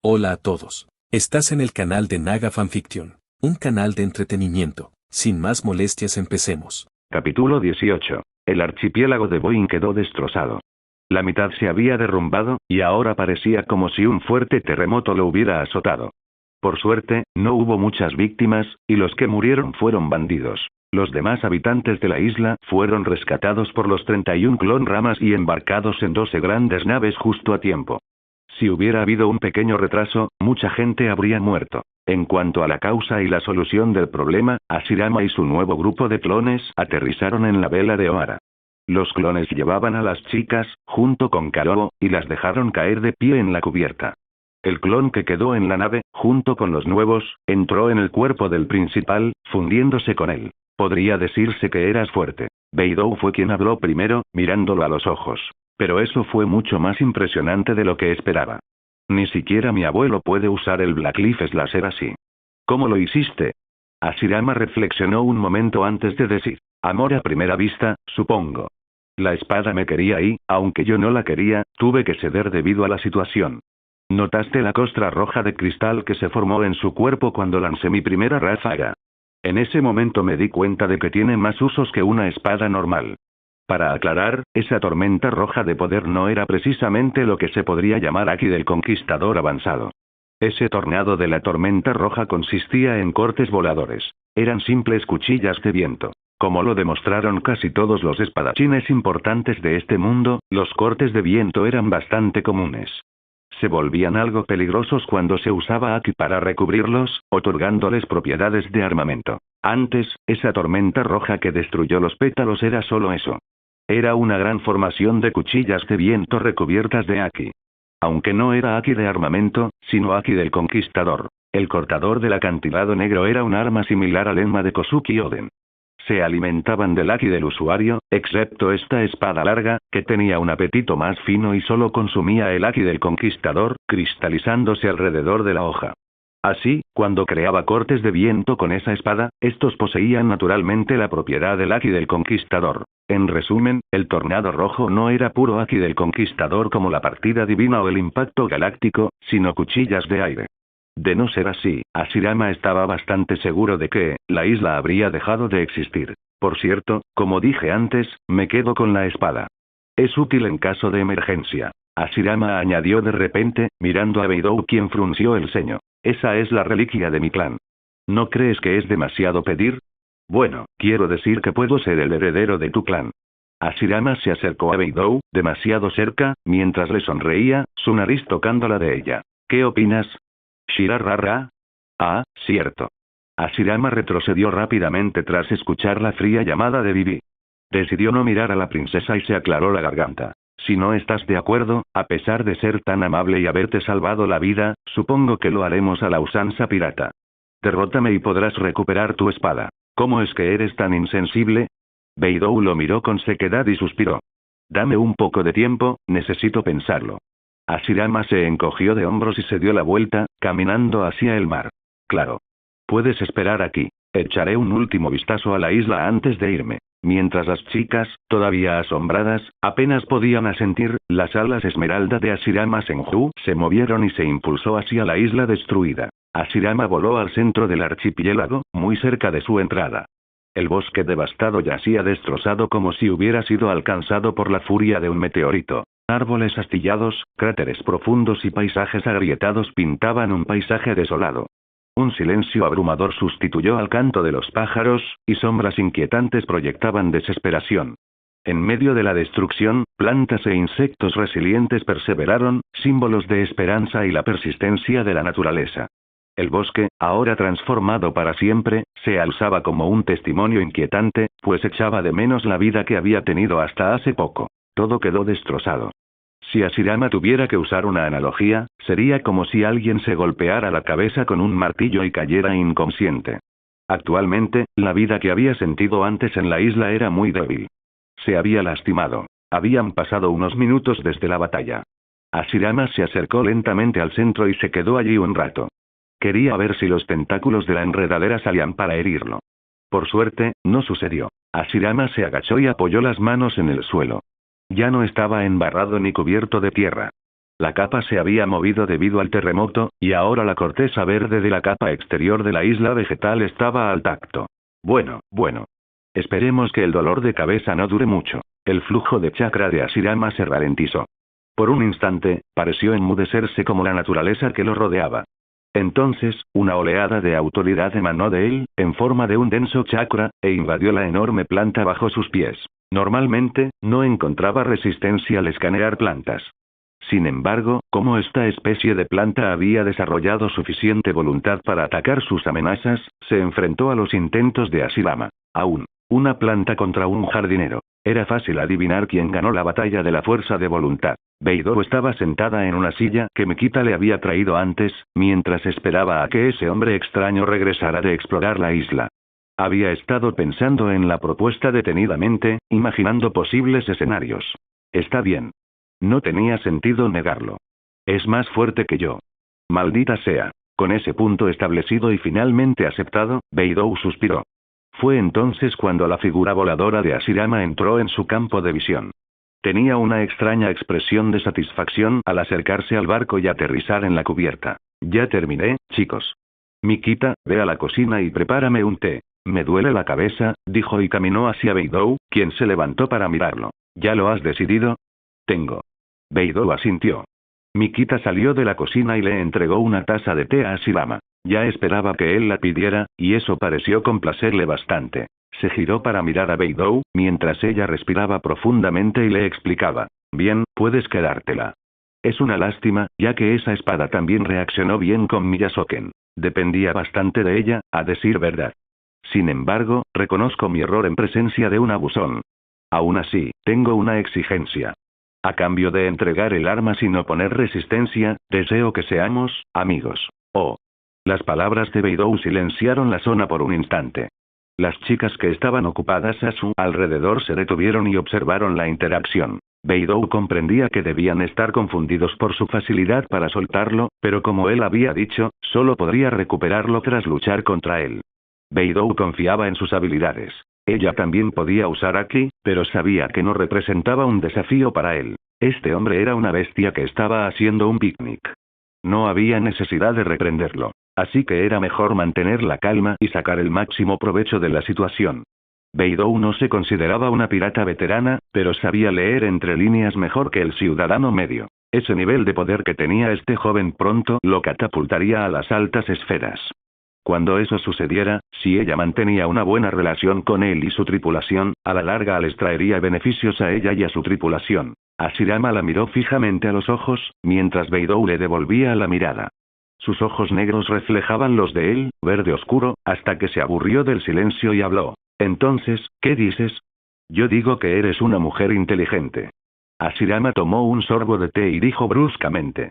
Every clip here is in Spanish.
Hola a todos. Estás en el canal de Naga Fanfiction, un canal de entretenimiento. Sin más molestias, empecemos. Capítulo 18. El archipiélago de Boeing quedó destrozado. La mitad se había derrumbado, y ahora parecía como si un fuerte terremoto lo hubiera azotado. Por suerte, no hubo muchas víctimas, y los que murieron fueron bandidos. Los demás habitantes de la isla fueron rescatados por los 31 clon ramas y embarcados en 12 grandes naves justo a tiempo. Si hubiera habido un pequeño retraso, mucha gente habría muerto. En cuanto a la causa y la solución del problema, Hashirama y su nuevo grupo de clones aterrizaron en la vela de Ohara. Los clones llevaban a las chicas, junto con Karobo, y las dejaron caer de pie en la cubierta. El clon que quedó en la nave, junto con los nuevos, entró en el cuerpo del principal, fundiéndose con él. Podría decirse que eras fuerte. Beidou fue quien habló primero, mirándolo a los ojos. Pero eso fue mucho más impresionante de lo que esperaba. Ni siquiera mi abuelo puede usar el Blackleaf Slasher así. ¿Cómo lo hiciste? Hashirama reflexionó un momento antes de decir. Amor a primera vista, supongo. La espada me quería y, aunque yo no la quería, tuve que ceder debido a la situación. ¿Notaste la costra roja de cristal que se formó en su cuerpo cuando lancé mi primera ráfaga? En ese momento me di cuenta de que tiene más usos que una espada normal. Para aclarar, esa tormenta roja de poder no era precisamente lo que se podría llamar Aki del Conquistador avanzado. Ese tornado de la tormenta roja consistía en cortes voladores. Eran simples cuchillas de viento. Como lo demostraron casi todos los espadachines importantes de este mundo, los cortes de viento eran bastante comunes. Se volvían algo peligrosos cuando se usaba Aki para recubrirlos, otorgándoles propiedades de armamento. Antes, esa tormenta roja que destruyó los pétalos era solo eso. Era una gran formación de cuchillas de viento recubiertas de Aki. Aunque no era Aki de armamento, sino Aki del Conquistador. El cortador del acantilado negro era un arma similar al Enma de Kosuki Oden. Se alimentaban del Aki del usuario, excepto esta espada larga, que tenía un apetito más fino y solo consumía el Aki del Conquistador, cristalizándose alrededor de la hoja. Así, cuando creaba cortes de viento con esa espada, estos poseían naturalmente la propiedad del Aki del Conquistador. En resumen, el tornado rojo no era puro Aki del Conquistador como la partida divina o el impacto galáctico, sino cuchillas de aire. De no ser así, Hashirama estaba bastante seguro de que, la isla habría dejado de existir. Por cierto, como dije antes, me quedo con la espada. Es útil en caso de emergencia. Hashirama añadió de repente, mirando a Beidou, quien frunció el ceño. Esa es la reliquia de mi clan. ¿No crees que es demasiado pedir? Bueno, quiero decir que puedo ser el heredero de tu clan. Hashirama se acercó a Beidou, demasiado cerca, mientras le sonreía, su nariz tocando la de ella. ¿Qué opinas? Shirarara. Ah, cierto. Hashirama retrocedió rápidamente tras escuchar la fría llamada de Bibi. Decidió no mirar a la princesa y se aclaró la garganta. Si no estás de acuerdo, a pesar de ser tan amable y haberte salvado la vida, supongo que lo haremos a la usanza pirata. Derrótame y podrás recuperar tu espada. ¿Cómo es que eres tan insensible? Beidou lo miró con sequedad y suspiró. Dame un poco de tiempo, necesito pensarlo. Hashirama se encogió de hombros y se dio la vuelta, caminando hacia el mar. Claro. Puedes esperar aquí. Echaré un último vistazo a la isla antes de irme. Mientras las chicas, todavía asombradas, apenas podían asentir, las alas esmeralda de Hashirama Senju se movieron y se impulsó hacia la isla destruida. Hashirama voló al centro del archipiélago, muy cerca de su entrada. El bosque devastado yacía destrozado como si hubiera sido alcanzado por la furia de un meteorito. Árboles astillados, cráteres profundos y paisajes agrietados pintaban un paisaje desolado. Un silencio abrumador sustituyó al canto de los pájaros, y sombras inquietantes proyectaban desesperación. En medio de la destrucción, plantas e insectos resilientes perseveraron, símbolos de esperanza y la persistencia de la naturaleza. El bosque, ahora transformado para siempre, se alzaba como un testimonio inquietante, pues echaba de menos la vida que había tenido hasta hace poco. Todo quedó destrozado. Si Hashirama tuviera que usar una analogía, sería como si alguien se golpeara la cabeza con un martillo y cayera inconsciente. Actualmente, la vida que había sentido antes en la isla era muy débil. Se había lastimado. Habían pasado unos minutos desde la batalla. Hashirama se acercó lentamente al centro y se quedó allí un rato. Quería ver si los tentáculos de la enredadera salían para herirlo. Por suerte, no sucedió. Hashirama se agachó y apoyó las manos en el suelo. Ya no estaba embarrado ni cubierto de tierra. La capa se había movido debido al terremoto, y ahora la corteza verde de la capa exterior de la isla vegetal estaba al tacto. Bueno. Esperemos que el dolor de cabeza no dure mucho. El flujo de chakra de Hashirama se ralentizó. Por un instante, pareció enmudecerse como la naturaleza que lo rodeaba. Entonces, una oleada de autoridad emanó de él, en forma de un denso chakra, e invadió la enorme planta bajo sus pies. Normalmente, no encontraba resistencia al escanear plantas. Sin embargo, como esta especie de planta había desarrollado suficiente voluntad para atacar sus amenazas, se enfrentó a los intentos de Hashirama. Aún, una planta contra un jardinero. Era fácil adivinar quién ganó la batalla de la fuerza de voluntad. Beidou estaba sentada en una silla que Mikita le había traído antes, mientras esperaba a que ese hombre extraño regresara de explorar la isla. Había estado pensando en la propuesta detenidamente, imaginando posibles escenarios. Está bien. No tenía sentido negarlo. Es más fuerte que yo. Maldita sea. Con ese punto establecido y finalmente aceptado, Beidou suspiró. Fue entonces cuando la figura voladora de Hashirama entró en su campo de visión. Tenía una extraña expresión de satisfacción al acercarse al barco y aterrizar en la cubierta. Ya terminé, chicos. Mikita, ve a la cocina y prepárame un té. Me duele la cabeza, dijo y caminó hacia Beidou, quien se levantó para mirarlo. ¿Ya lo has decidido? Tengo. Beidou asintió. Mikita salió de la cocina y le entregó una taza de té a Hashirama. Ya esperaba que él la pidiera, y eso pareció complacerle bastante. Se giró para mirar a Beidou, mientras ella respiraba profundamente y le explicaba. Bien, puedes quedártela. Es una lástima, ya que esa espada también reaccionó bien con Miyasoken. Dependía bastante de ella, a decir verdad. Sin embargo, reconozco mi error en presencia de un abusón. Aún así, tengo una exigencia. A cambio de entregar el arma sin oponer resistencia, deseo que seamos amigos. Oh. Las palabras de Beidou silenciaron la zona por un instante. Las chicas que estaban ocupadas a su alrededor se detuvieron y observaron la interacción. Beidou comprendía que debían estar confundidos por su facilidad para soltarlo, pero como él había dicho, solo podría recuperarlo tras luchar contra él. Beidou confiaba en sus habilidades. Ella también podía usar Aki, pero sabía que no representaba un desafío para él. Este hombre era una bestia que estaba haciendo un picnic. No había necesidad de reprenderlo. Así que era mejor mantener la calma y sacar el máximo provecho de la situación. Beidou no se consideraba una pirata veterana, pero sabía leer entre líneas mejor que el ciudadano medio. Ese nivel de poder que tenía este joven pronto lo catapultaría a las altas esferas. Cuando eso sucediera, si ella mantenía una buena relación con él y su tripulación, a la larga les traería beneficios a ella y a su tripulación. Hashirama la miró fijamente a los ojos, mientras Beidou le devolvía la mirada. Sus ojos negros reflejaban los de él, verde oscuro, hasta que se aburrió del silencio y habló. Entonces, ¿qué dices? Yo digo que eres una mujer inteligente. Hashirama tomó un sorbo de té y dijo bruscamente.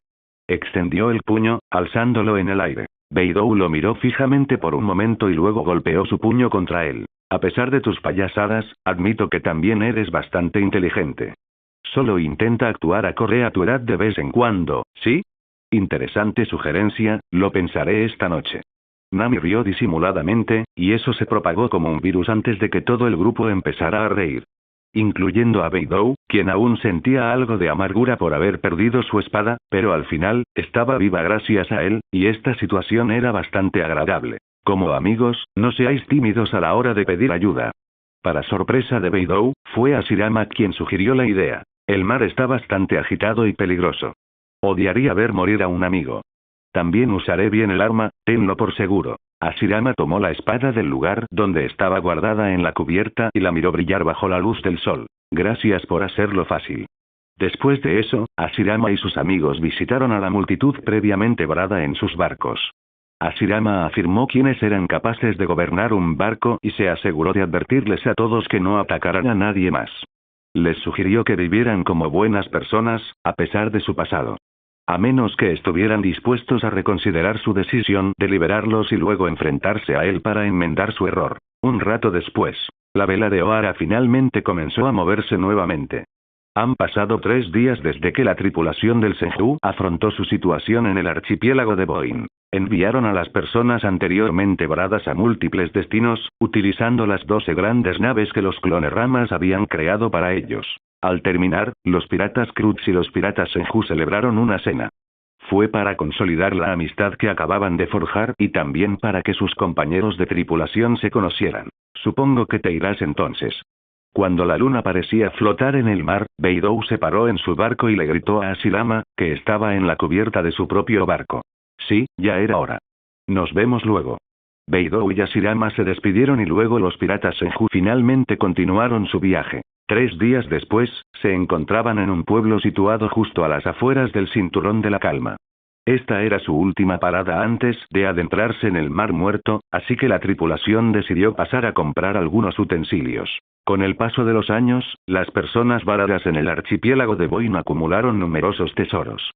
Extendió el puño, alzándolo en el aire. Beidou lo miró fijamente por un momento y luego golpeó su puño contra él. A pesar de tus payasadas, admito que también eres bastante inteligente. Solo intenta actuar acorde a tu edad de vez en cuando, ¿sí? Interesante sugerencia, lo pensaré esta noche. Nami rió disimuladamente, y eso se propagó como un virus antes de que todo el grupo empezara a reír. Incluyendo a Beidou, quien aún sentía algo de amargura por haber perdido su espada, pero al final, estaba viva gracias a él, y esta situación era bastante agradable. Como amigos, no seáis tímidos a la hora de pedir ayuda. Para sorpresa de Beidou, fue Hashirama quien sugirió la idea. El mar está bastante agitado y peligroso. Odiaría ver morir a un amigo. También usaré bien el arma, tenlo por seguro. Hashirama tomó la espada del lugar donde estaba guardada en la cubierta y la miró brillar bajo la luz del sol. Gracias por hacerlo fácil. Después de eso, Hashirama y sus amigos visitaron a la multitud previamente varada en sus barcos. Hashirama afirmó quiénes eran capaces de gobernar un barco y se aseguró de advertirles a todos que no atacaran a nadie más. Les sugirió que vivieran como buenas personas, a pesar de su pasado. A menos que estuvieran dispuestos a reconsiderar su decisión de liberarlos y luego enfrentarse a él para enmendar su error. Un rato después, la vela de Ohara finalmente comenzó a moverse nuevamente. Han pasado 3 días desde que la tripulación del Senju afrontó su situación en el archipiélago de Boin. Enviaron a las personas anteriormente varadas a múltiples destinos, utilizando las 12 grandes naves que los cloneramas habían creado para ellos. Al terminar, los piratas Krutz y los piratas Senju celebraron una cena. Fue para consolidar la amistad que acababan de forjar y también para que sus compañeros de tripulación se conocieran. Supongo que te irás entonces. Cuando la luna parecía flotar en el mar, Beidou se paró en su barco y le gritó a Hashirama, que estaba en la cubierta de su propio barco. Sí, ya era hora. Nos vemos luego. Beidou y Hashirama se despidieron y luego los piratas Senju finalmente continuaron su viaje. 3 días después, se encontraban en un pueblo situado justo a las afueras del Cinturón de la Calma. Esta era su última parada antes de adentrarse en el Mar Muerto, así que la tripulación decidió pasar a comprar algunos utensilios. Con el paso de los años, las personas varadas en el archipiélago de Boin acumularon numerosos tesoros.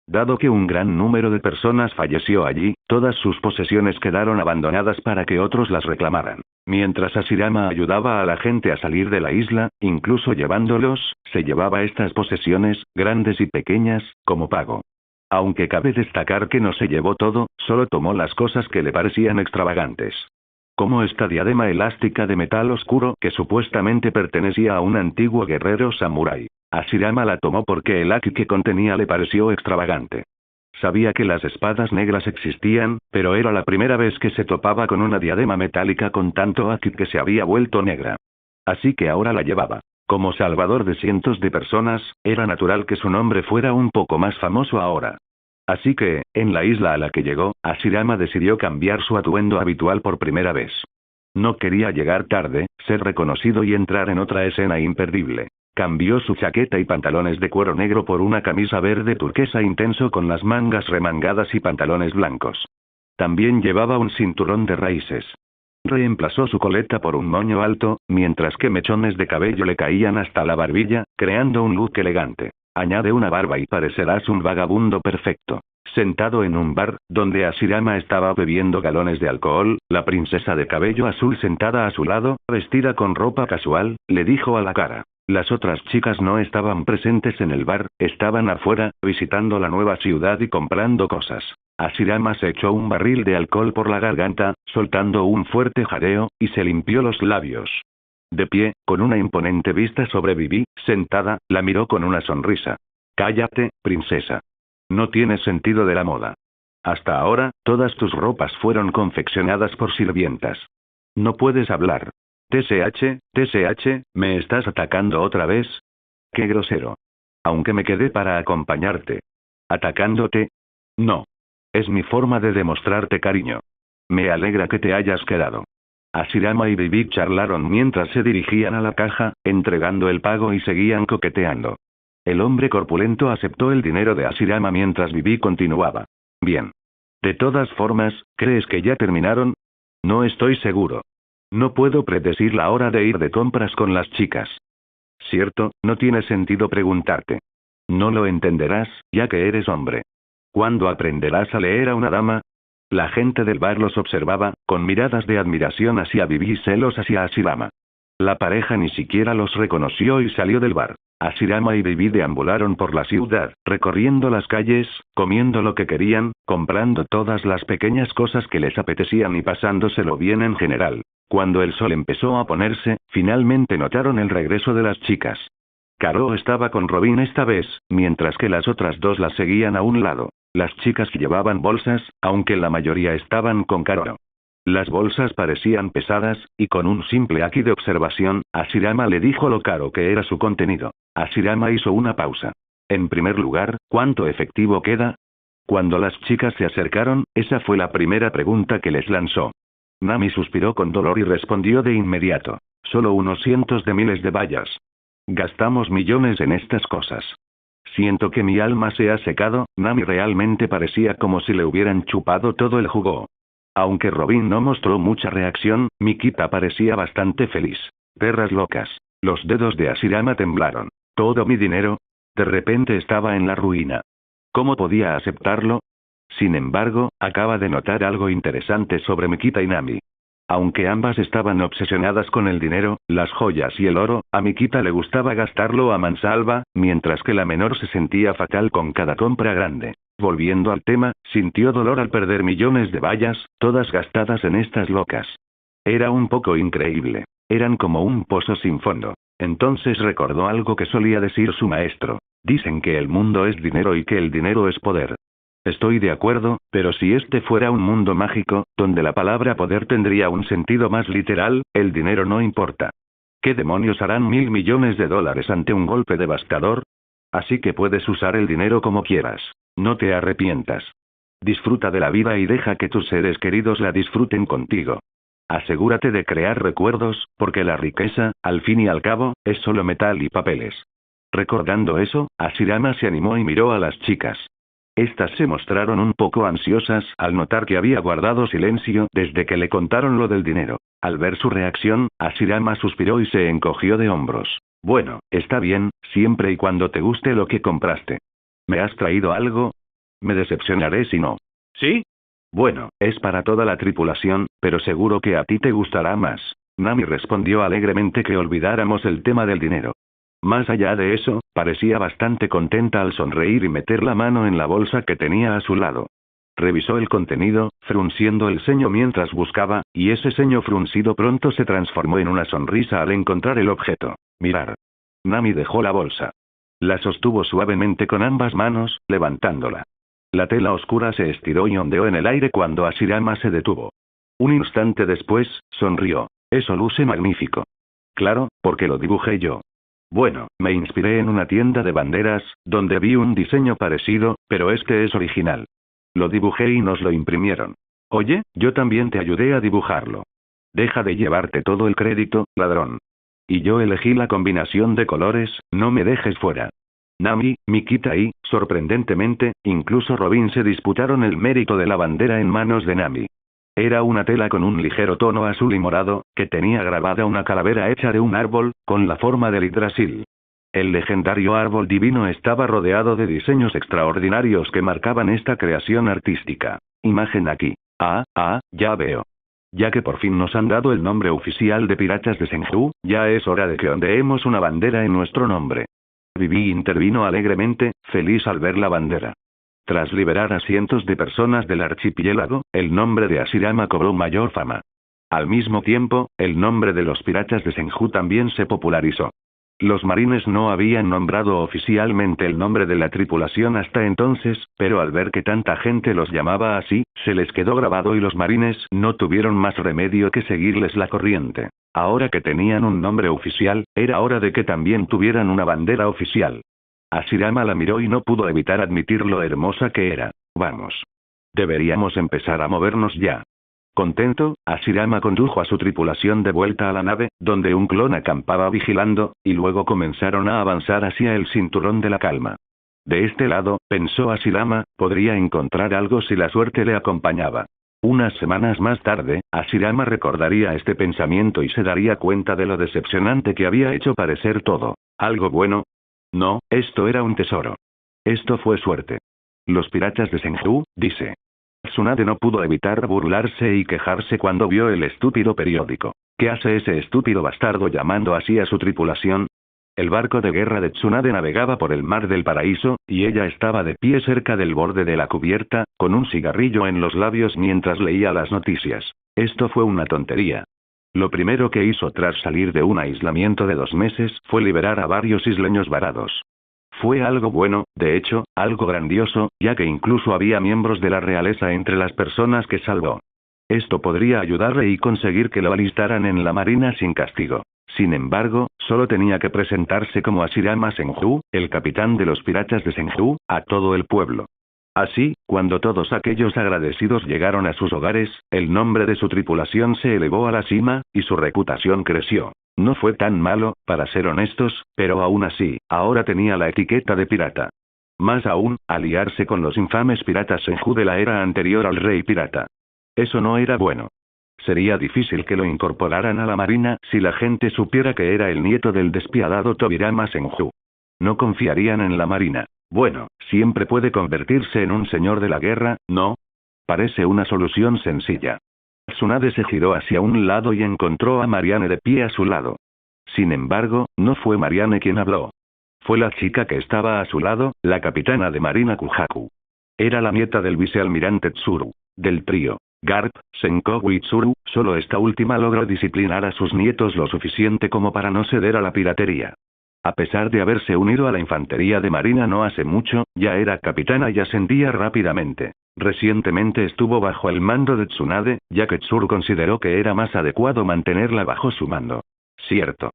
Dado que un gran número de personas falleció allí, todas sus posesiones quedaron abandonadas para que otros las reclamaran. Mientras Hashirama ayudaba a la gente a salir de la isla, incluso llevándolos, se llevaba estas posesiones, grandes y pequeñas, como pago. Aunque cabe destacar que no se llevó todo, solo tomó las cosas que le parecían extravagantes. Como esta diadema elástica de metal oscuro que supuestamente pertenecía a un antiguo guerrero samurái. Hashirama la tomó porque el haki que contenía le pareció extravagante. Sabía que las espadas negras existían, pero era la primera vez que se topaba con una diadema metálica con tanto haki que se había vuelto negra. Así que ahora la llevaba. Como salvador de cientos de personas, era natural que su nombre fuera un poco más famoso ahora. Así que, en la isla a la que llegó, Hashirama decidió cambiar su atuendo habitual por primera vez. No quería llegar tarde, ser reconocido y entrar en otra escena imperdible. Cambió su chaqueta y pantalones de cuero negro por una camisa verde turquesa intenso con las mangas remangadas y pantalones blancos. También llevaba un cinturón de raíces. Reemplazó su coleta por un moño alto, mientras que mechones de cabello le caían hasta la barbilla, creando un look elegante. Añade una barba y parecerás un vagabundo perfecto. Sentado en un bar, donde Hashirama estaba bebiendo galones de alcohol, la princesa de cabello azul sentada a su lado, vestida con ropa casual, le dijo a la cara. Las otras chicas no estaban presentes en el bar, estaban afuera, visitando la nueva ciudad y comprando cosas. Hashirama se echó un barril de alcohol por la garganta, soltando un fuerte jadeo, y se limpió los labios. De pie, con una imponente vista sobre Vivi, sentada, la miró con una sonrisa. Cállate, princesa. No tienes sentido de la moda. Hasta ahora, todas tus ropas fueron confeccionadas por sirvientas. No puedes hablar. TSH, ¿me estás atacando otra vez? Qué grosero. Aunque me quedé para acompañarte. ¿Atacándote? No. Es mi forma de demostrarte cariño. Me alegra que te hayas quedado. Hashirama y Vivi charlaron mientras se dirigían a la caja, entregando el pago y seguían coqueteando. El hombre corpulento aceptó el dinero de Hashirama mientras Vivi continuaba. Bien. De todas formas, ¿crees que ya terminaron? No estoy seguro. No puedo predecir la hora de ir de compras con las chicas. Cierto, no tiene sentido preguntarte. No lo entenderás, ya que eres hombre. ¿Cuándo aprenderás a leer a una dama? La gente del bar los observaba, con miradas de admiración hacia Vivi y celos hacia Hashirama. La pareja ni siquiera los reconoció y salió del bar. Hashirama y Vivi deambularon por la ciudad, recorriendo las calles, comiendo lo que querían, comprando todas las pequeñas cosas que les apetecían y pasándoselo bien en general. Cuando el sol empezó a ponerse, finalmente notaron el regreso de las chicas. Karo estaba con Robin esta vez, mientras que las otras dos las seguían a un lado. Las chicas llevaban bolsas, aunque la mayoría estaban con Karo. Las bolsas parecían pesadas, y con un simple haki de observación, Hashirama le dijo lo caro que era su contenido. Hashirama hizo una pausa. En primer lugar, ¿cuánto efectivo queda? Cuando las chicas se acercaron, esa fue la primera pregunta que les lanzó. Nami suspiró con dolor y respondió de inmediato. Solo unos cientos de miles de bayas. Gastamos millones en estas cosas. Siento que mi alma se ha secado. Nami realmente parecía como si le hubieran chupado todo el jugo. Aunque Robin no mostró mucha reacción, Mikita parecía bastante feliz. Perras locas. Los dedos de Hashirama temblaron. ¿Todo mi dinero? De repente estaba en la ruina. ¿Cómo podía aceptarlo? Sin embargo, acaba de notar algo interesante sobre Mikita y Nami. Aunque ambas estaban obsesionadas con el dinero, las joyas y el oro, a Mikita le gustaba gastarlo a mansalva, mientras que la menor se sentía fatal con cada compra grande. Volviendo al tema, sintió dolor al perder millones de bayas, todas gastadas en estas locas. Era un poco increíble. Eran como un pozo sin fondo. Entonces recordó algo que solía decir su maestro. Dicen que el mundo es dinero y que el dinero es poder. Estoy de acuerdo, pero si este fuera un mundo mágico, donde la palabra poder tendría un sentido más literal, el dinero no importa. ¿Qué demonios harán $1.000 millones ante un golpe devastador? Así que puedes usar el dinero como quieras. No te arrepientas. Disfruta de la vida y deja que tus seres queridos la disfruten contigo. Asegúrate de crear recuerdos, porque la riqueza, al fin y al cabo, es solo metal y papeles. Recordando eso, Hashirama se animó y miró a las chicas. Estas se mostraron un poco ansiosas al notar que había guardado silencio desde que le contaron lo del dinero. Al ver su reacción, Hashirama suspiró y se encogió de hombros. Bueno, está bien, siempre y cuando te guste lo que compraste. ¿Me has traído algo? Me decepcionaré si no. ¿Sí? Bueno, es para toda la tripulación, pero seguro que a ti te gustará más. Nami respondió alegremente que olvidáramos el tema del dinero. Más allá de eso, parecía bastante contenta al sonreír y meter la mano en la bolsa que tenía a su lado. Revisó el contenido, frunciendo el ceño mientras buscaba, y ese ceño fruncido pronto se transformó en una sonrisa al encontrar el objeto. Mirar. Nami dejó la bolsa. La sostuvo suavemente con ambas manos, levantándola. La tela oscura se estiró y ondeó en el aire cuando Hashirama se detuvo. Un instante después, sonrió. Eso luce magnífico. Claro, porque lo dibujé yo. Bueno, me inspiré en una tienda de banderas, donde vi un diseño parecido, pero este es original. Lo dibujé y nos lo imprimieron. Oye, yo también te ayudé a dibujarlo. Deja de llevarte todo el crédito, ladrón. Y yo elegí la combinación de colores, no me dejes fuera. Nami, Mikita y, sorprendentemente, incluso Robin se disputaron el mérito de la bandera en manos de Nami. Era una tela con un ligero tono azul y morado, que tenía grabada una calavera hecha de un árbol, con la forma del Yggdrasil. El legendario árbol divino estaba rodeado de diseños extraordinarios que marcaban esta creación artística. Imagen aquí. Ya veo. Ya que por fin nos han dado el nombre oficial de Piratas de Senju, ya es hora de que ondeemos una bandera en nuestro nombre. Vivi intervino alegremente, feliz al ver la bandera. Tras liberar a cientos de personas del archipiélago, el nombre de Hashirama cobró mayor fama. Al mismo tiempo, el nombre de los piratas de Senju también se popularizó. Los marines no habían nombrado oficialmente el nombre de la tripulación hasta entonces, pero al ver que tanta gente los llamaba así, se les quedó grabado y los marines no tuvieron más remedio que seguirles la corriente. Ahora que tenían un nombre oficial, era hora de que también tuvieran una bandera oficial. Hashirama la miró y no pudo evitar admitir lo hermosa que era. Vamos. Deberíamos empezar a movernos ya. Contento, Hashirama condujo a su tripulación de vuelta a la nave, donde un clon acampaba vigilando, y luego comenzaron a avanzar hacia el cinturón de la calma. De este lado, pensó Hashirama, podría encontrar algo si la suerte le acompañaba. Unas semanas más tarde, Hashirama recordaría este pensamiento y se daría cuenta de lo decepcionante que había hecho parecer todo. ¿Algo bueno? No, esto era un tesoro. Esto fue suerte. Los piratas de Senju, dice. Tsunade no pudo evitar burlarse y quejarse cuando vio el estúpido periódico. ¿Qué hace ese estúpido bastardo llamando así a su tripulación? El barco de guerra de Tsunade navegaba por el mar del paraíso, y ella estaba de pie cerca del borde de la cubierta, con un cigarrillo en los labios mientras leía las noticias. Esto fue una tontería. Lo primero que hizo tras salir de un aislamiento de 2 meses fue liberar a varios isleños varados. Fue algo bueno, de hecho, algo grandioso, ya que incluso había miembros de la realeza entre las personas que salvó. Esto podría ayudarle y conseguir que lo alistaran en la marina sin castigo. Sin embargo, solo tenía que presentarse como Hashirama Senju, el capitán de los piratas de Senju, a todo el pueblo. Así, cuando todos aquellos agradecidos llegaron a sus hogares, el nombre de su tripulación se elevó a la cima, y su reputación creció. No fue tan malo, para ser honestos, pero aún así, ahora tenía la etiqueta de pirata. Más aún, aliarse con los infames piratas Senju de la era anterior al rey pirata. Eso no era bueno. Sería difícil que lo incorporaran a la marina si la gente supiera que era el nieto del despiadado Tobirama Senju. No confiarían en la marina. Bueno, siempre puede convertirse en un señor de la guerra, ¿no? Parece una solución sencilla. Tsunade se giró hacia un lado y encontró a Marianne de pie a su lado. Sin embargo, no fue Marianne quien habló. Fue la chica que estaba a su lado, la capitana de marina Kujaku. Era la nieta del vicealmirante Tsuru. Del trío. Garp, Senkoku y Tsuru, solo esta última logró disciplinar a sus nietos lo suficiente como para no ceder a la piratería. A pesar de haberse unido a la infantería de marina no hace mucho, ya era capitana y ascendía rápidamente. Recientemente estuvo bajo el mando de Tsunade, ya que Tsuru consideró que era más adecuado mantenerla bajo su mando. Cierto.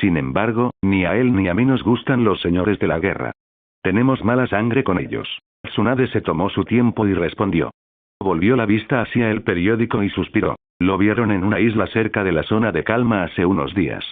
Sin embargo, ni a él ni a mí nos gustan los señores de la guerra. Tenemos mala sangre con ellos. Tsunade se tomó su tiempo y respondió. Volvió la vista hacia el periódico y suspiró. Lo vieron en una isla cerca de la zona de calma hace unos días.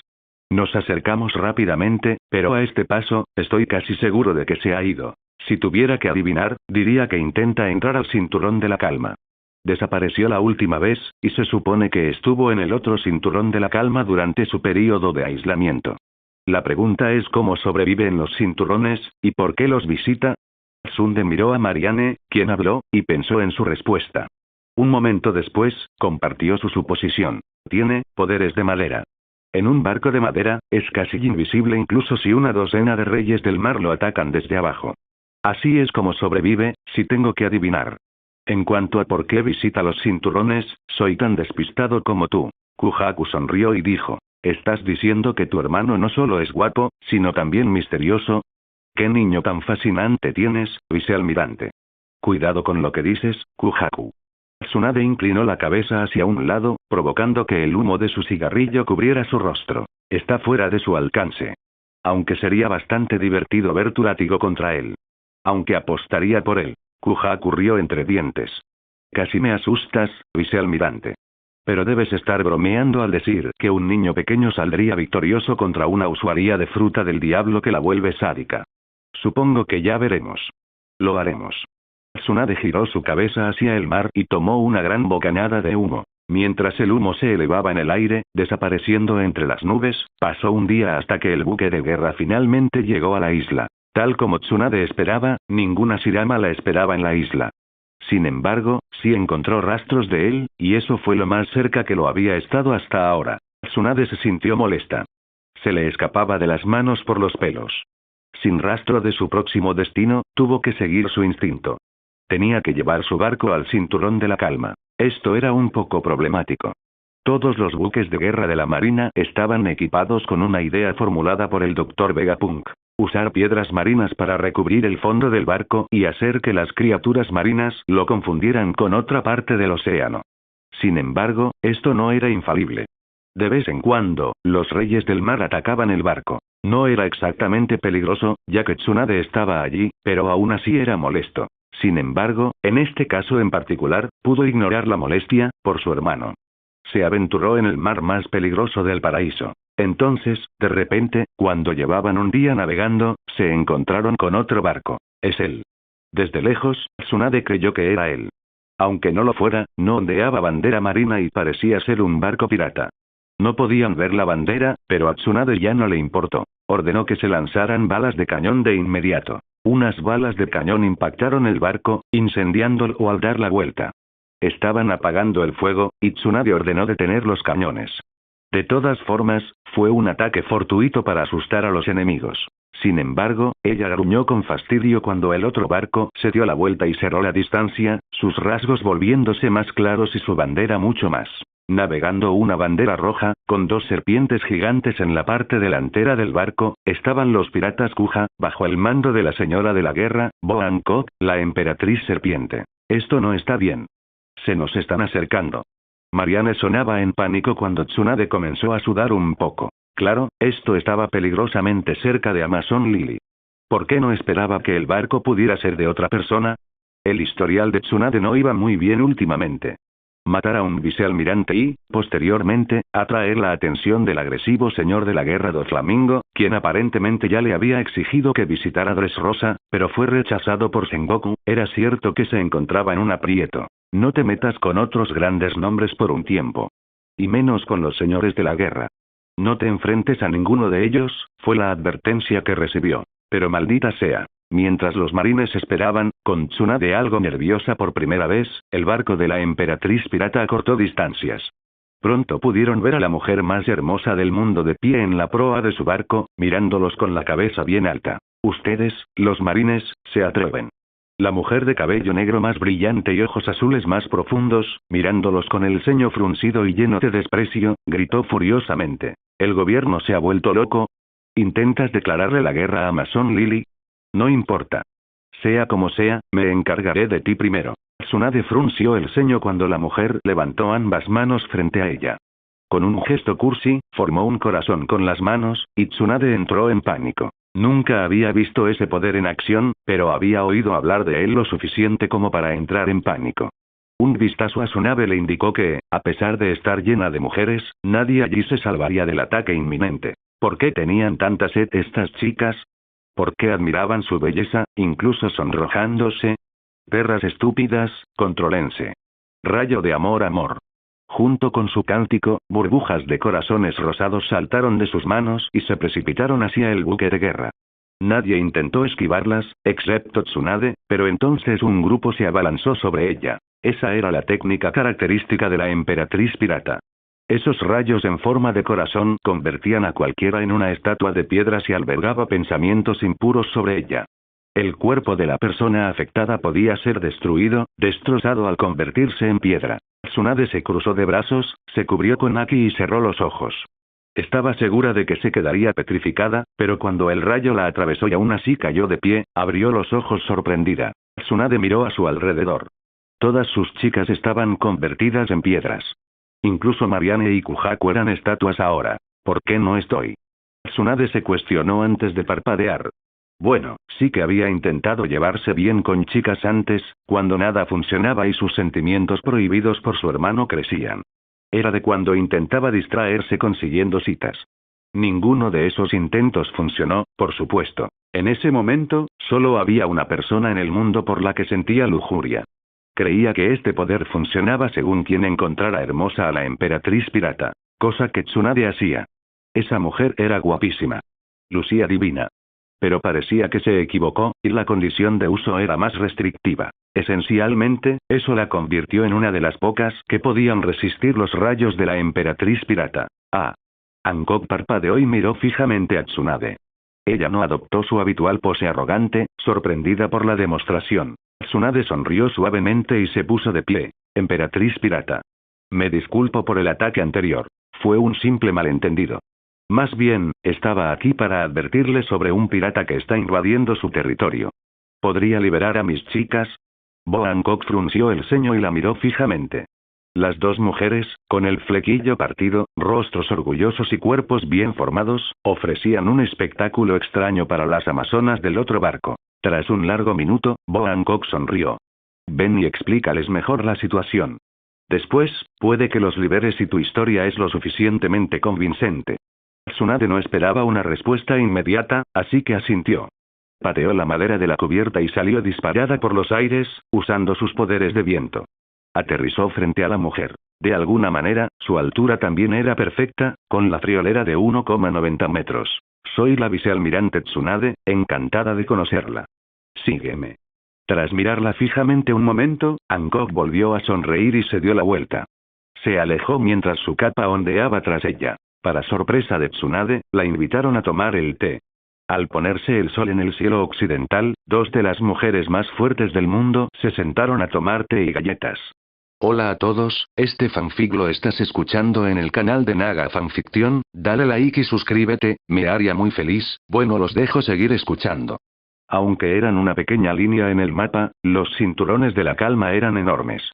Nos acercamos rápidamente, pero a este paso, estoy casi seguro de que se ha ido. Si tuviera que adivinar, diría que intenta entrar al cinturón de la calma. Desapareció la última vez, y se supone que estuvo en el otro cinturón de la calma durante su período de aislamiento. La pregunta es cómo sobrevive en los cinturones, y por qué los visita. Tsunade miró a Marianne, quien habló, y pensó en su respuesta. Un momento después, compartió su suposición. Tiene poderes de madera. En un barco de madera, es casi invisible incluso si una docena de reyes del mar lo atacan desde abajo. Así es como sobrevive, si tengo que adivinar. En cuanto a por qué visita los cinturones, soy tan despistado como tú. Kujaku sonrió y dijo. ¿Estás diciendo que tu hermano no solo es guapo, sino también misterioso? ¿Qué niño tan fascinante tienes, vicealmirante? Cuidado con lo que dices, Kujaku. Tsunade inclinó la cabeza hacia un lado, provocando que el humo de su cigarrillo cubriera su rostro. Está fuera de su alcance. Aunque sería bastante divertido ver tu látigo contra él. Aunque apostaría por él. Kujaku rió entre dientes. Casi me asustas, vicealmirante. Pero debes estar bromeando al decir que un niño pequeño saldría victorioso contra una usuaria de fruta del diablo que la vuelve sádica. Supongo que ya veremos. Lo haremos. Tsunade giró su cabeza hacia el mar y tomó una gran bocanada de humo. Mientras el humo se elevaba en el aire, desapareciendo entre las nubes, pasó un día hasta que el buque de guerra finalmente llegó a la isla. Tal como Tsunade esperaba, ninguna Shirama la esperaba en la isla. Sin embargo, sí encontró rastros de él, y eso fue lo más cerca que lo había estado hasta ahora. Tsunade se sintió molesta. Se le escapaba de las manos por los pelos. Sin rastro de su próximo destino, tuvo que seguir su instinto. Tenía que llevar su barco al cinturón de la calma. Esto era un poco problemático. Todos los buques de guerra de la marina estaban equipados con una idea formulada por el Dr. Vegapunk. Usar piedras marinas para recubrir el fondo del barco y hacer que las criaturas marinas lo confundieran con otra parte del océano. Sin embargo, esto no era infalible. De vez en cuando, los reyes del mar atacaban el barco. No era exactamente peligroso, ya que Tsunade estaba allí, pero aún así era molesto. Sin embargo, en este caso en particular, pudo ignorar la molestia, por su hermano. Se aventuró en el mar más peligroso del paraíso. Entonces, de repente, cuando llevaban un día navegando, se encontraron con otro barco. Es él. Desde lejos, Tsunade creyó que era él. Aunque no lo fuera, no ondeaba bandera marina y parecía ser un barco pirata. No podían ver la bandera, pero a Tsunade ya no le importó. Ordenó que se lanzaran balas de cañón de inmediato. Unas balas de cañón impactaron el barco, incendiándolo al dar la vuelta. Estaban apagando el fuego, y Tsunade ordenó detener los cañones. De todas formas, fue un ataque fortuito para asustar a los enemigos. Sin embargo, ella gruñó con fastidio cuando el otro barco se dio la vuelta y cerró la distancia, sus rasgos volviéndose más claros y su bandera mucho más. Navegando una bandera roja, con dos serpientes gigantes en la parte delantera del barco, estaban los piratas Kuja, bajo el mando de la señora de la guerra, Bo Hancock, la emperatriz serpiente. Esto no está bien. Se nos están acercando. Marianne sonaba en pánico cuando Tsunade comenzó a sudar un poco. Claro, esto estaba peligrosamente cerca de Amazon Lily. ¿Por qué no esperaba que el barco pudiera ser de otra persona? El historial de Tsunade no iba muy bien últimamente. Matar a un vicealmirante y, posteriormente, atraer la atención del agresivo señor de la guerra Doflamingo, quien aparentemente ya le había exigido que visitara Dressrosa, pero fue rechazado por Sengoku. Era cierto que se encontraba en un aprieto. No te metas con otros grandes nombres por un tiempo. Y menos con los señores de la guerra. No te enfrentes a ninguno de ellos, fue la advertencia que recibió. Pero maldita sea. Mientras los marines esperaban, con Tsunade algo nerviosa por primera vez, el barco de la emperatriz pirata acortó distancias. Pronto pudieron ver a la mujer más hermosa del mundo de pie en la proa de su barco, mirándolos con la cabeza bien alta. Ustedes, los marines, se atreven. La mujer de cabello negro más brillante y ojos azules más profundos, mirándolos con el ceño fruncido y lleno de desprecio, gritó furiosamente. ¿El gobierno se ha vuelto loco? ¿Intentas declararle la guerra a Mason Lily? No importa. Sea como sea, me encargaré de ti primero. Tsunade frunció el ceño cuando la mujer levantó ambas manos frente a ella. Con un gesto cursi, formó un corazón con las manos, y Tsunade entró en pánico. Nunca había visto ese poder en acción, pero había oído hablar de él lo suficiente como para entrar en pánico. Un vistazo a su nave le indicó que, a pesar de estar llena de mujeres, nadie allí se salvaría del ataque inminente. ¿Por qué tenían tanta sed estas chicas? ¿Por qué admiraban su belleza, incluso sonrojándose? Perras estúpidas, contrólense. Rayo de amor. Junto con su cántico, burbujas de corazones rosados saltaron de sus manos y se precipitaron hacia el buque de guerra. Nadie intentó esquivarlas, excepto Tsunade, pero entonces un grupo se abalanzó sobre ella. Esa era la técnica característica de la emperatriz pirata. Esos rayos en forma de corazón convertían a cualquiera en una estatua de piedra si albergaba pensamientos impuros sobre ella. El cuerpo de la persona afectada podía ser destruido, destrozado al convertirse en piedra. Tsunade se cruzó de brazos, se cubrió con haki y cerró los ojos. Estaba segura de que se quedaría petrificada, pero cuando el rayo la atravesó y aún así cayó de pie, abrió los ojos sorprendida. Tsunade miró a su alrededor. Todas sus chicas estaban convertidas en piedras. Incluso Marianne y Kujaku eran estatuas ahora. ¿Por qué no estoy? Tsunade se cuestionó antes de parpadear. Bueno, sí que había intentado llevarse bien con chicas antes, cuando nada funcionaba y sus sentimientos prohibidos por su hermano crecían. Era de cuando intentaba distraerse consiguiendo citas. Ninguno de esos intentos funcionó, por supuesto. En ese momento, solo había una persona en el mundo por la que sentía lujuria. Creía que este poder funcionaba según quien encontrara hermosa a la emperatriz pirata, cosa que Tsunade hacía. Esa mujer era guapísima. Lucía divina. Pero parecía que se equivocó, y la condición de uso era más restrictiva. Esencialmente, eso la convirtió en una de las pocas que podían resistir los rayos de la emperatriz pirata. Hancock parpadeó y miró fijamente a Tsunade. Ella no adoptó su habitual pose arrogante, sorprendida por la demostración. Tsunade sonrió suavemente y se puso de pie. Emperatriz pirata. Me disculpo por el ataque anterior. Fue un simple malentendido. Más bien, estaba aquí para advertirle sobre un pirata que está invadiendo su territorio. ¿Podría liberar a mis chicas? Bo Hancock frunció el ceño y la miró fijamente. Las dos mujeres, con el flequillo partido, rostros orgullosos y cuerpos bien formados, ofrecían un espectáculo extraño para las amazonas del otro barco. Tras un largo minuto, Bo Hancock sonrió. Ven y explícales mejor la situación. Después, puede que los liberes si tu historia es lo suficientemente convincente. Tsunade no esperaba una respuesta inmediata, así que asintió. Pateó la madera de la cubierta y salió disparada por los aires, usando sus poderes de viento. Aterrizó frente a la mujer. De alguna manera, su altura también era perfecta, con la friolera de 1,90 metros. Soy la vicealmirante Tsunade, encantada de conocerla. Sígueme. Tras mirarla fijamente un momento, Hancock volvió a sonreír y se dio la vuelta. Se alejó mientras su capa ondeaba tras ella. Para sorpresa de Tsunade, la invitaron a tomar el té. Al ponerse el sol en el cielo occidental, dos de las mujeres más fuertes del mundo se sentaron a tomar té y galletas. Hola a todos, este fanfic lo estás escuchando en el canal de Naga Fanfiction, dale like y suscríbete, me haría muy feliz, bueno los dejo seguir escuchando. Aunque eran una pequeña línea en el mapa, los cinturones de la calma eran enormes.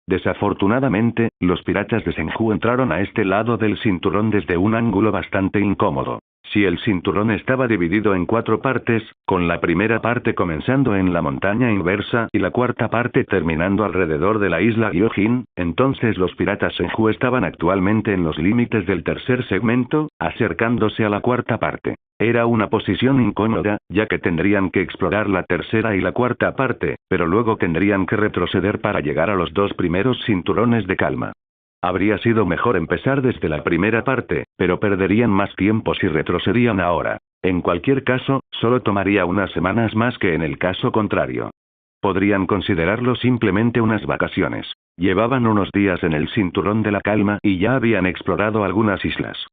Desafortunadamente, los piratas de Senju entraron a este lado del cinturón desde un ángulo bastante incómodo. Si el cinturón estaba dividido en 4 partes, con la primera parte comenzando en la montaña inversa y la cuarta parte terminando alrededor de la isla Gyojin, entonces los piratas Senju estaban actualmente en los límites del tercer segmento, acercándose a la cuarta parte. Era una posición incómoda, ya que tendrían que explorar la tercera y la cuarta parte, pero luego tendrían que retroceder para llegar a los 2 primeros cinturones de calma. Habría sido mejor empezar desde la primera parte, pero perderían más tiempo si retrocedían ahora. En cualquier caso, solo tomaría unas semanas más que en el caso contrario. Podrían considerarlo simplemente unas vacaciones. Llevaban unos días en el cinturón de la calma y ya habían explorado algunas islas.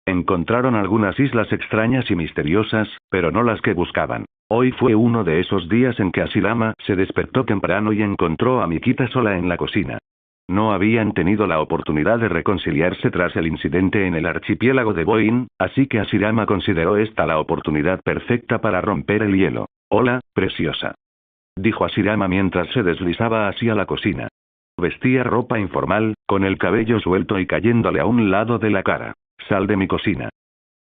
Encontraron algunas islas extrañas y misteriosas, pero no las que buscaban. Hoy fue uno de esos días en que Hashirama se despertó temprano y encontró a Mikita sola en la cocina. No habían tenido la oportunidad de reconciliarse tras el incidente en el archipiélago de Boin, así que Hashirama consideró esta la oportunidad perfecta para romper el hielo. «Hola, preciosa», dijo Hashirama mientras se deslizaba hacia la cocina. Vestía ropa informal, con el cabello suelto y cayéndole a un lado de la cara. «Sal de mi cocina».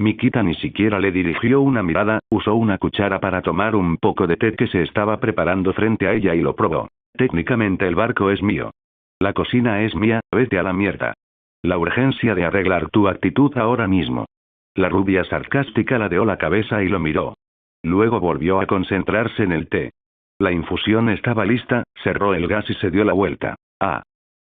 Mikita ni siquiera le dirigió una mirada, usó una cuchara para tomar un poco de té que se estaba preparando frente a ella y lo probó. «Técnicamente el barco es mío. La cocina es mía, vete a la mierda. La urgencia de arreglar tu actitud ahora mismo». La rubia sarcástica ladeó la cabeza y lo miró. Luego volvió a concentrarse en el té. La infusión estaba lista, cerró el gas y se dio la vuelta. «Ah».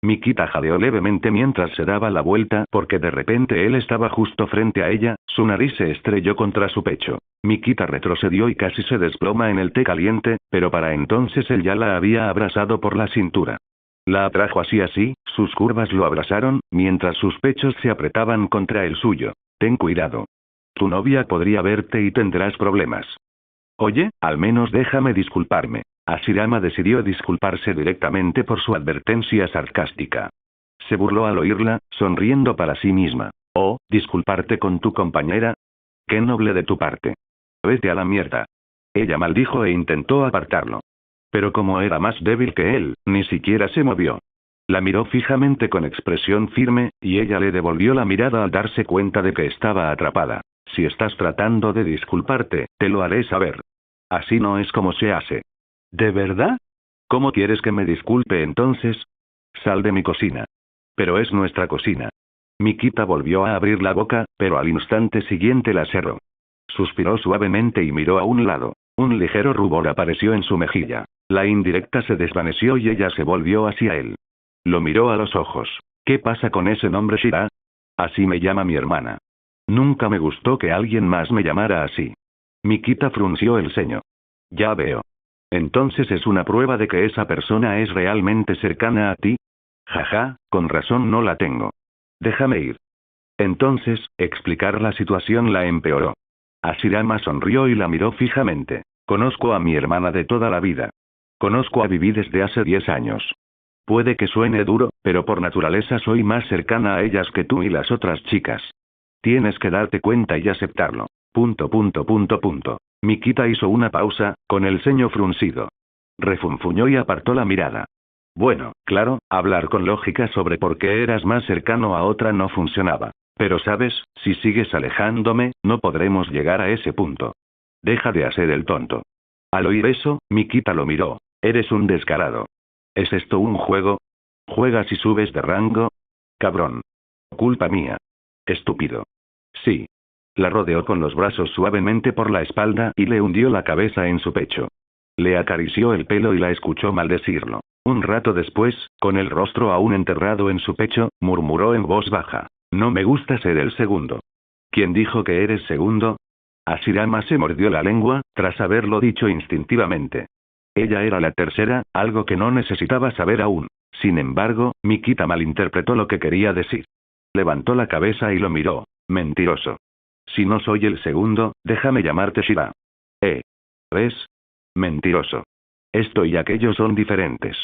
Mikita jadeó levemente mientras se daba la vuelta porque de repente él estaba justo frente a ella, su nariz se estrelló contra su pecho. Mikita retrocedió y casi se desploma en el té caliente, pero para entonces él ya la había abrazado por la cintura. La atrajo así, sus curvas lo abrazaron, mientras sus pechos se apretaban contra el suyo. «Ten cuidado. Tu novia podría verte y tendrás problemas». «Oye, al menos déjame disculparme». Hashirama decidió disculparse directamente por su advertencia sarcástica. Se burló al oírla, sonriendo para sí misma. «Oh, ¿disculparte con tu compañera? Qué noble de tu parte. Vete a la mierda». Ella maldijo e intentó apartarlo. Pero como era más débil que él, ni siquiera se movió. La miró fijamente con expresión firme, y ella le devolvió la mirada al darse cuenta de que estaba atrapada. «Si estás tratando de disculparte, te lo haré saber. Así no es como se hace». «¿De verdad? ¿Cómo quieres que me disculpe entonces? Sal de mi cocina». «Pero es nuestra cocina». Mikita volvió a abrir la boca, pero al instante siguiente la cerró. Suspiró suavemente y miró a un lado. Un ligero rubor apareció en su mejilla. La indirecta se desvaneció y ella se volvió hacia él. Lo miró a los ojos. «¿Qué pasa con ese nombre Shira? Así me llama mi hermana. Nunca me gustó que alguien más me llamara así». Mikita frunció el ceño. «Ya veo. Entonces es una prueba de que esa persona es realmente cercana a ti». «Jaja, con razón no la tengo. Déjame ir». Entonces, explicar la situación la empeoró. Hashirama sonrió y la miró fijamente. «Conozco a mi hermana de toda la vida. Conozco a Vivi desde hace 10 años. Puede que suene duro, pero por naturaleza soy más cercana a ellas que tú y las otras chicas. Tienes que darte cuenta y aceptarlo. ... Mikita hizo una pausa, con el ceño fruncido. Refunfuñó y apartó la mirada. «Bueno, claro, hablar con lógica sobre por qué eras más cercano a otra no funcionaba. Pero sabes, si sigues alejándome, no podremos llegar a ese punto. Deja de hacer el tonto». Al oír eso, Mikita lo miró. «Eres un descarado. ¿Es esto un juego? ¿Juegas y subes de rango? Cabrón. Culpa mía. Estúpido». «Sí». La rodeó con los brazos suavemente por la espalda y le hundió la cabeza en su pecho. Le acarició el pelo y la escuchó maldecirlo. Un rato después, con el rostro aún enterrado en su pecho, murmuró en voz baja. «No me gusta ser el segundo». «¿Quién dijo que eres segundo?» Hashirama se mordió la lengua, tras haberlo dicho instintivamente. Ella era la tercera, algo que no necesitaba saber aún. Sin embargo, Mikita malinterpretó lo que quería decir. Levantó la cabeza y lo miró. «Mentiroso. Si no soy el segundo, déjame llamarte Shira». ¿Ves? Mentiroso. Esto y aquello son diferentes.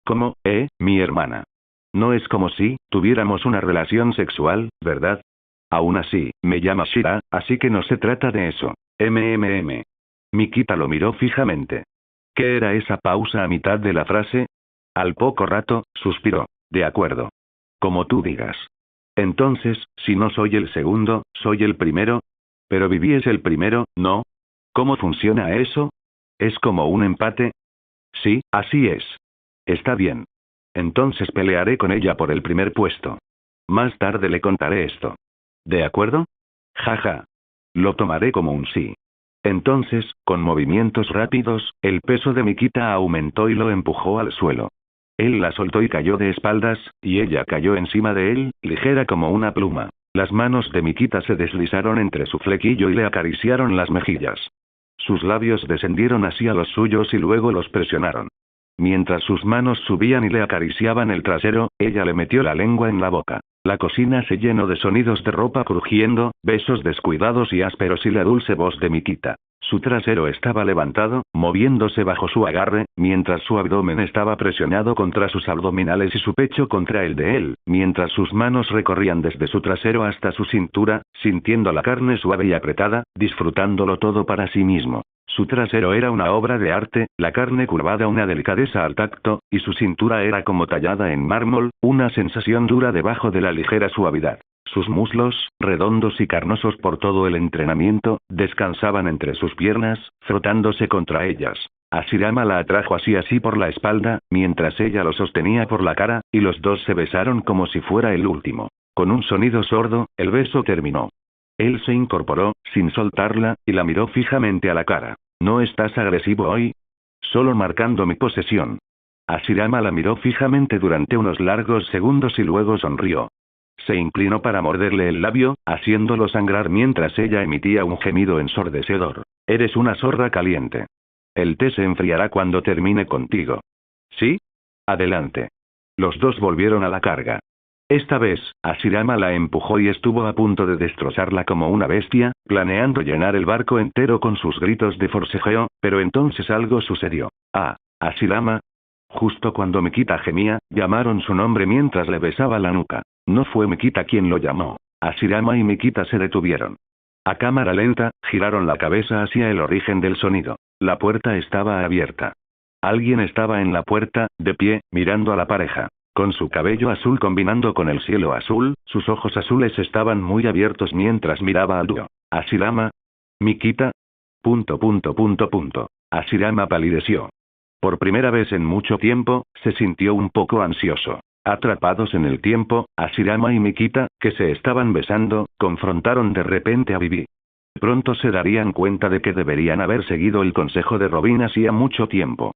¿Cómo, mi hermana? No es como si tuviéramos una relación sexual, ¿verdad? Aún así, me llamas Shira, así que no se trata de eso. Mikita lo miró fijamente. ¿Qué era esa pausa a mitad de la frase? Al poco rato, suspiró. «De acuerdo. Como tú digas. Entonces, si no soy el segundo, soy el primero». «Pero Vivi es el primero, ¿no? ¿Cómo funciona eso? ¿Es como un empate?» «Sí, así es». «Está bien. Entonces pelearé con ella por el primer puesto. Más tarde le contaré esto. ¿De acuerdo?» «Jaja. Lo tomaré como un sí». Entonces, con movimientos rápidos, el peso de Mikita aumentó y lo empujó al suelo. Él la soltó y cayó de espaldas, y ella cayó encima de él, ligera como una pluma. Las manos de Mikita se deslizaron entre su flequillo y le acariciaron las mejillas. Sus labios descendieron hacia los suyos y luego los presionaron. Mientras sus manos subían y le acariciaban el trasero, ella le metió la lengua en la boca. La cocina se llenó de sonidos de ropa crujiendo, besos descuidados y ásperos y la dulce voz de Mikita. Su trasero estaba levantado, moviéndose bajo su agarre, mientras su abdomen estaba presionado contra sus abdominales y su pecho contra el de él, mientras sus manos recorrían desde su trasero hasta su cintura, sintiendo la carne suave y apretada, disfrutándolo todo para sí mismo. Su trasero era una obra de arte, la carne curvada una delicadeza al tacto, y su cintura era como tallada en mármol, una sensación dura debajo de la ligera suavidad. Sus muslos, redondos y carnosos por todo el entrenamiento, descansaban entre sus piernas, frotándose contra ellas. Hashirama la atrajo así por la espalda, mientras ella lo sostenía por la cara, y los dos se besaron como si fuera el último. Con un sonido sordo, el beso terminó. Él se incorporó, sin soltarla, y la miró fijamente a la cara. ¿No estás agresivo hoy? Solo marcando mi posesión. Hashirama la miró fijamente durante unos largos segundos y luego sonrió. Se inclinó para morderle el labio, haciéndolo sangrar mientras ella emitía un gemido ensordecedor. Eres una zorra caliente. El té se enfriará cuando termine contigo. ¿Sí? Adelante. Los dos volvieron a la carga. Esta vez, Hashirama la empujó y estuvo a punto de destrozarla como una bestia, planeando llenar el barco entero con sus gritos de forcejeo, pero entonces algo sucedió. Ah, Hashirama. Justo cuando Mikita gemía, llamaron su nombre mientras le besaba la nuca. No fue Mikita quien lo llamó. Hashirama y Mikita se detuvieron. A cámara lenta, giraron la cabeza hacia el origen del sonido. La puerta estaba abierta. Alguien estaba en la puerta, de pie, mirando a la pareja. Con su cabello azul combinando con el cielo azul, sus ojos azules estaban muy abiertos mientras miraba al dúo. ¿Hashirama? ¿Mikita? Hashirama palideció. Por primera vez en mucho tiempo, se sintió un poco ansioso. Atrapados en el tiempo, Hashirama y Mikita, que se estaban besando, confrontaron de repente a Vivi. Pronto se darían cuenta de que deberían haber seguido el consejo de Robin hacía mucho tiempo.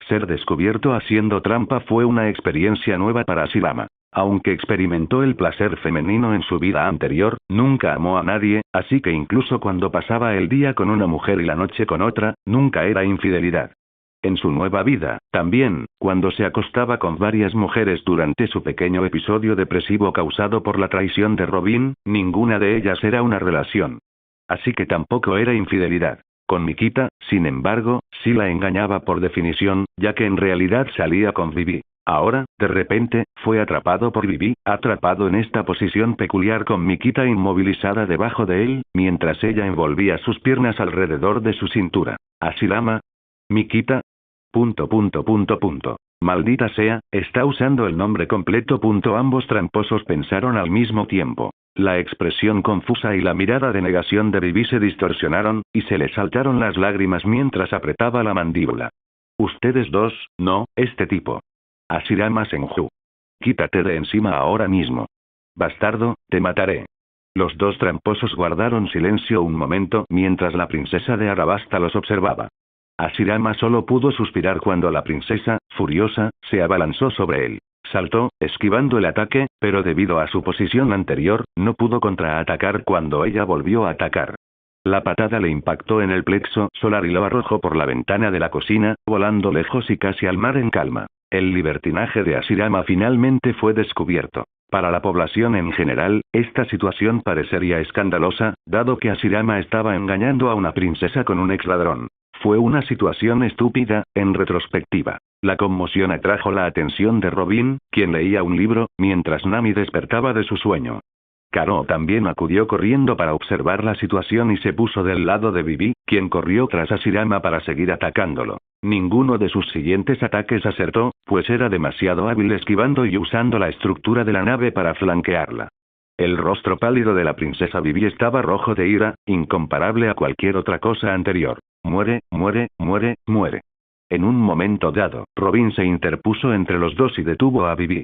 Ser descubierto haciendo trampa fue una experiencia nueva para Hashirama. Aunque experimentó el placer femenino en su vida anterior, nunca amó a nadie, así que incluso cuando pasaba el día con una mujer y la noche con otra, nunca era infidelidad. En su nueva vida, también, cuando se acostaba con varias mujeres durante su pequeño episodio depresivo causado por la traición de Robin, ninguna de ellas era una relación. Así que tampoco era infidelidad. Con Mikita, sin embargo, sí la engañaba por definición, ya que en realidad salía con Vivi. Ahora, de repente, fue atrapado por Vivi, atrapado en esta posición peculiar con Mikita inmovilizada debajo de él, mientras ella envolvía sus piernas alrededor de su cintura. Hashirama. Mikita. Maldita sea, está usando el nombre completo. Ambos tramposos pensaron al mismo tiempo. La expresión confusa y la mirada de negación de Vivi se distorsionaron, y se le saltaron las lágrimas mientras apretaba la mandíbula. Ustedes dos, no, este tipo. Hashirama Senju. Quítate de encima ahora mismo. Bastardo, te mataré. Los dos tramposos guardaron silencio un momento mientras la princesa de Arabasta los observaba. Hashirama solo pudo suspirar cuando la princesa, furiosa, se abalanzó sobre él. Saltó, esquivando el ataque, pero debido a su posición anterior, no pudo contraatacar cuando ella volvió a atacar. La patada le impactó en el plexo solar y lo arrojó por la ventana de la cocina, volando lejos y casi al mar en calma. El libertinaje de Hashirama finalmente fue descubierto. Para la población en general, esta situación parecería escandalosa, dado que Hashirama estaba engañando a una princesa con un exladrón. Fue una situación estúpida, en retrospectiva. La conmoción atrajo la atención de Robin, quien leía un libro, mientras Nami despertaba de su sueño. Karo también acudió corriendo para observar la situación y se puso del lado de Vivi, quien corrió tras Hashirama para seguir atacándolo. Ninguno de sus siguientes ataques acertó, pues era demasiado hábil esquivando y usando la estructura de la nave para flanquearla. El rostro pálido de la princesa Vivi estaba rojo de ira, incomparable a cualquier otra cosa anterior. Muere, muere, muere, muere. En un momento dado, Robin se interpuso entre los dos y detuvo a Vivi.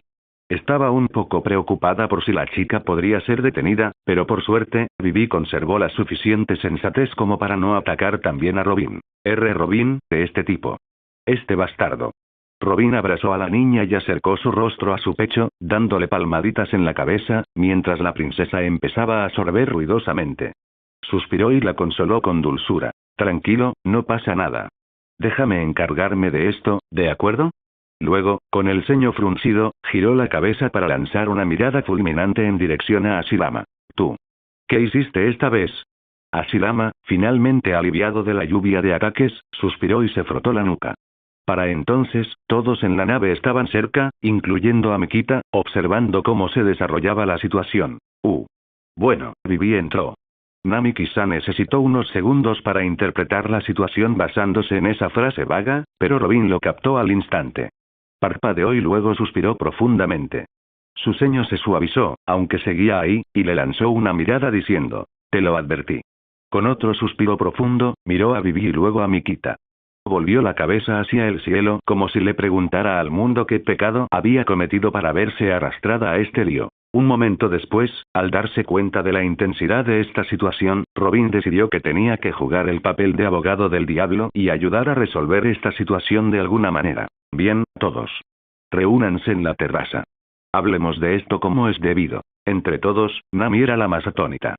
Estaba un poco preocupada por si la chica podría ser detenida, pero por suerte, Vivi conservó la suficiente sensatez como para no atacar también a Robin. Robin, de este tipo. Este bastardo. Robin abrazó a la niña y acercó su rostro a su pecho, dándole palmaditas en la cabeza, mientras la princesa empezaba a sorber ruidosamente. Suspiró y la consoló con dulzura. Tranquilo, no pasa nada. Déjame encargarme de esto, ¿de acuerdo? Luego, con el ceño fruncido, giró la cabeza para lanzar una mirada fulminante en dirección a Hashirama. ¿Tú? ¿Qué hiciste esta vez? Hashirama, finalmente aliviado de la lluvia de ataques, suspiró y se frotó la nuca. Para entonces, todos en la nave estaban cerca, incluyendo a Mikita, observando cómo se desarrollaba la situación. Bueno, Vivi entró. Nami quizá necesitó unos segundos para interpretar la situación basándose en esa frase vaga, pero Robin lo captó al instante. Parpadeó y luego suspiró profundamente. Su ceño se suavizó, aunque seguía ahí, y le lanzó una mirada diciendo, «Te lo advertí». Con otro suspiro profundo, miró a Vivi y luego a Mikita. Volvió la cabeza hacia el cielo como si le preguntara al mundo qué pecado había cometido para verse arrastrada a este lío. Un momento después, al darse cuenta de la intensidad de esta situación, Robin decidió que tenía que jugar el papel de abogado del diablo y ayudar a resolver esta situación de alguna manera. Bien, todos. Reúnanse en la terraza. Hablemos de esto como es debido. Entre todos, Nami era la más atónita.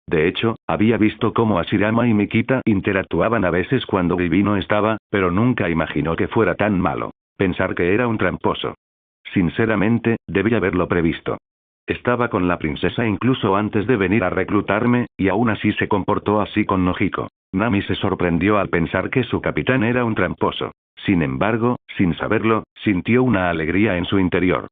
De hecho, había visto cómo Hashirama y Mikita interactuaban a veces cuando Vivi no estaba, pero nunca imaginó que fuera tan malo. Pensar que era un tramposo. Sinceramente, debí haberlo previsto. Estaba con la princesa incluso antes de venir a reclutarme, y aún así se comportó así con Nojiko. Nami se sorprendió al pensar que su capitán era un tramposo. Sin embargo, sin saberlo, sintió una alegría en su interior.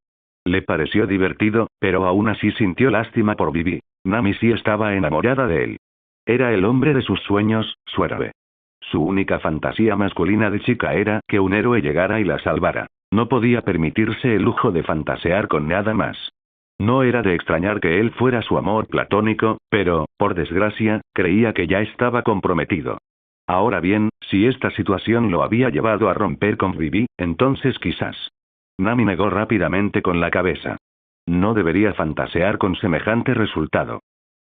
Le pareció divertido, pero aún así sintió lástima por Vivi. Nami sí estaba enamorada de él. Era el hombre de sus sueños, su héroe. Su única fantasía masculina de chica era que un héroe llegara y la salvara. No podía permitirse el lujo de fantasear con nada más. No era de extrañar que él fuera su amor platónico, pero, por desgracia, creía que ya estaba comprometido. Ahora bien, si esta situación lo había llevado a romper con Vivi, entonces quizás. Nami negó rápidamente con la cabeza. No debería fantasear con semejante resultado.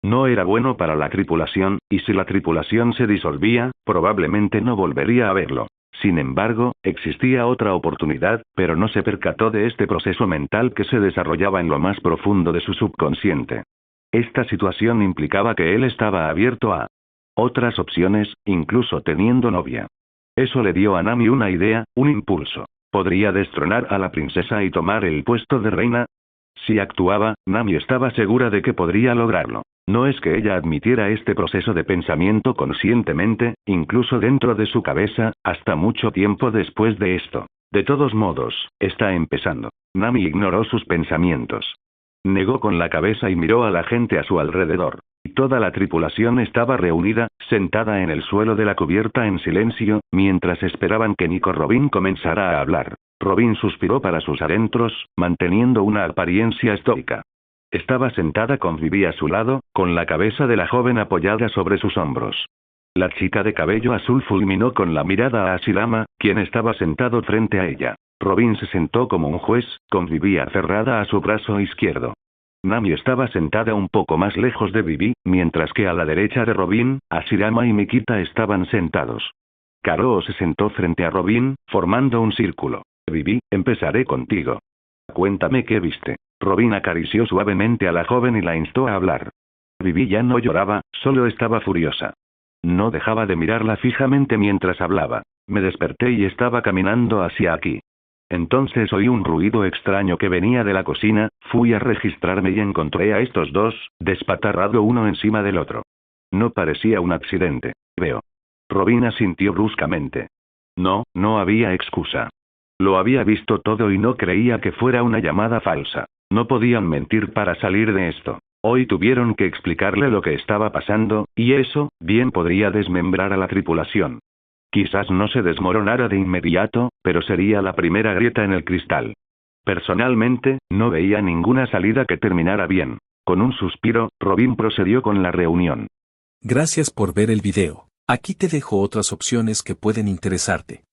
No era bueno para la tripulación, y si la tripulación se disolvía, probablemente no volvería a verlo. Sin embargo, existía otra oportunidad, pero no se percató de este proceso mental que se desarrollaba en lo más profundo de su subconsciente. Esta situación implicaba que él estaba abierto a otras opciones, incluso teniendo novia. Eso le dio a Nami una idea, un impulso. ¿Podría destronar a la princesa y tomar el puesto de reina? Si actuaba, Nami estaba segura de que podría lograrlo. No es que ella admitiera este proceso de pensamiento conscientemente, incluso dentro de su cabeza, hasta mucho tiempo después de esto. De todos modos, está empezando. Nami ignoró sus pensamientos. Negó con la cabeza y miró a la gente a su alrededor. Toda la tripulación estaba reunida, sentada en el suelo de la cubierta en silencio, mientras esperaban que Nico Robin comenzara a hablar. Robin suspiró para sus adentros, manteniendo una apariencia estoica. Estaba sentada con Vivi a su lado, con la cabeza de la joven apoyada sobre sus hombros. La chica de cabello azul fulminó con la mirada a Hashirama, quien estaba sentado frente a ella. Robin se sentó como un juez, con Vivi aferrada a su brazo izquierdo. Nami estaba sentada un poco más lejos de Vivi, mientras que a la derecha de Robin, Hashirama y Mikita estaban sentados. Karoo se sentó frente a Robin, formando un círculo. Vivi, empezaré contigo. Cuéntame qué viste. Robin acarició suavemente a la joven y la instó a hablar. Vivi ya no lloraba, solo estaba furiosa. No dejaba de mirarla fijamente mientras hablaba. Me desperté y estaba caminando hacia aquí. Entonces oí un ruido extraño que venía de la cocina, fui a registrarme y encontré a estos dos, despatarrado uno encima del otro. No parecía un accidente. Veo. Robin asintió bruscamente. No había excusa. Lo había visto todo y no creía que fuera una llamada falsa. No podían mentir para salir de esto. Hoy tuvieron que explicarle lo que estaba pasando, y eso, bien podría desmembrar a la tripulación. Quizás no se desmoronara de inmediato, pero sería la primera grieta en el cristal. Personalmente, no veía ninguna salida que terminara bien. Con un suspiro, Robin procedió con la reunión. Gracias por ver el video. Aquí te dejo otras opciones que pueden interesarte.